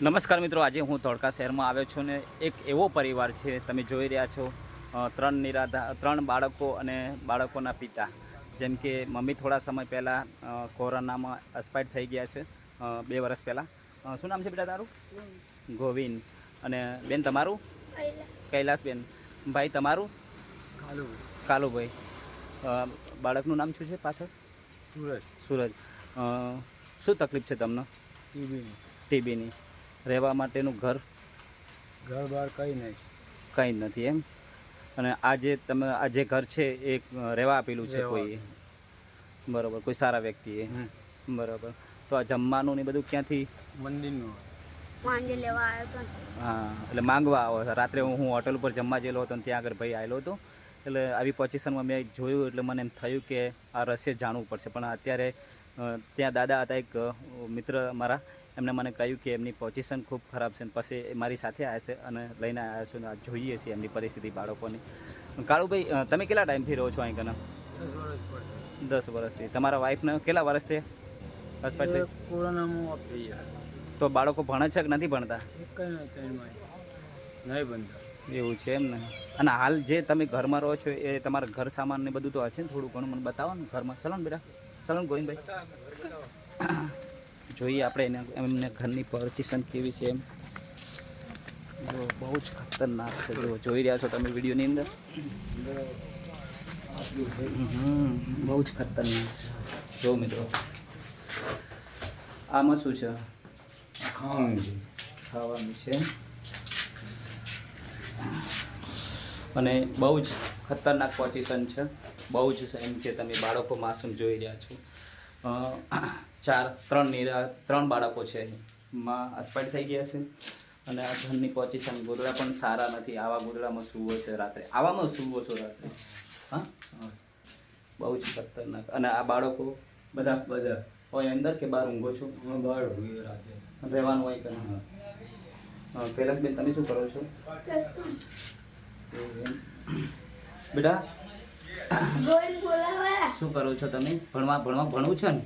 નમસ્કાર મિત્રો, આજે હું ધોળકા શહેરમાં આવ્યો છું ને એક એવો પરિવાર છે, તમે જોઈ રહ્યા છો ત્રણ બાળકો અને બાળકોના પિતા. જેમ કે મમ્મી થોડા સમય પહેલાં કોરોનામાં એક્સપાયર થઈ ગયા છે, 2 વર્ષ પહેલાં. શું નામ છે બેટા તારું? ગોવિંદ. અને બેન તમારું? કૈલાસબેન. ભાઈ તમારું? કાલુભાઈ. બાળકનું નામ શું છે પાછળ? સૂરજ. શું તકલીફ છે તમને? ટીબીની. રહેવા માટેનું ઘર બહાર કંઈ નહીં. કંઈ જ નથી એમ? અને આ જે ઘર છે એ રહેવા આપેલું છે કોઈ? બરાબર, કોઈ સારા વ્યક્તિએ. બરાબર. તો આ જમવાનું ને બધું ક્યાંથી? મંદિરનું માંગે લેવા આવ્યો હતો. હા, એટલે માંગવા આવો. રાત્રે હું હોટલ ઉપર જમવા ગયેલો હતો ને ત્યાં આગળ ભાઈ આવેલો હતો. એટલે આવી પોઝિશનમાં મેં જોયું એટલે મને એમ થયું કે આ રહસ્ય જાણવું પડશે. પણ અત્યારે ત્યાં દાદા હતા, એક મિત્ર મારા, એમને મને કહ્યું કે એમની પોઝિશન ખૂબ ખરાબ છે. પછી મારી સાથે આવ્યા છે અને લઈને આવ્યા છો. આ જોઈએ છીએ એમની પરિસ્થિતિ બાળકોની. કાળુભાઈ, તમે કેટલા ટાઈમથી રહો છો અહીં કને? 10 વર્ષથી. તમારા વાઈફને કેટલા વર્ષ થયા એક્સપાયર થઈ? કોરોનામાં ઓફ થઈ ગયા. તો બાળકો ભણે છે કે નથી ભણતા? નહીં ભણતા. એવું છે એમ ને? અને હાલ જે તમે ઘરમાં રહો છો એ તમારા ઘર સામાન ને બધું તો હશે ને? થોડું ઘણું મને બતાવો ને ઘરમાં. ચલો ને બેટા, ચલો ને ગોવિંદભાઈ, જોઈએ આપણે એમને ઘરની પોઝિશન કેવી છે એમ. જો બહુ જ ખતરનાક છે. જો જોઈ રહ્યા છો તમે વિડીયોની અંદર. બહુ જ ખતરનાક છે. જો મિત્રો, આમાં શું છે? ખાવાનું છે. અને બહુ જ ખતરનાક પોઝિશન છે. બહુ જ એમ કે તમે બાળકો માસૂમ જોઈ રહ્યા છો. 3 બાળકો છે, માં એક્સપાયર થઈ ગયા છે. અને આ ઘરની પોઝિશન, ગોદડા પણ સારા નથી. આવા ગોદડામાં સૂવો છે રાત્રે? આવામાં સૂવો છો રાત્રે? હા, બહુ જ ખતરનાક. અને આ બાળકો બધા હોય અંદર કે બહાર ઊંઘો છો? બહાર રહેવાનું હોય કે? કૈલાસબેન, તમે શું કરો છો બેટા? શું કરો છો તમે? ભણવું છે ને?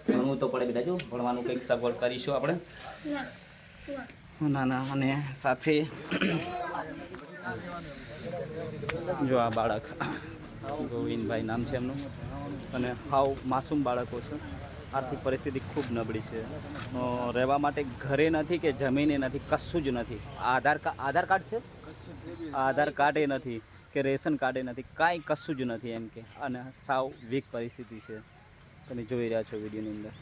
ભણવું તો પડે બેટા. જો ભણવાનું કંઈક સગવડ કરીશું આપણે. ના અને સાથે જો આ બાળક ગોવિંદભાઈ નામ છે એમનું. અને હાવ માસૂમ બાળકો છે. આર્થિક પરિસ્થિતિ ખૂબ નબળી છે. રહેવા માટે ઘરે નથી કે જમીને નથી, કશું જ નથી. આધાર કાર્ડ છે? આધાર કાર્ડ એ નથી કે રેશન કાર્ડ એ નથી, કાંઈ કશું જ નથી એમ કે. અને સાવ વીક પરિસ્થિતિ છે. તમે જોઈ રહ્યા છો વિડીયોની અંદર.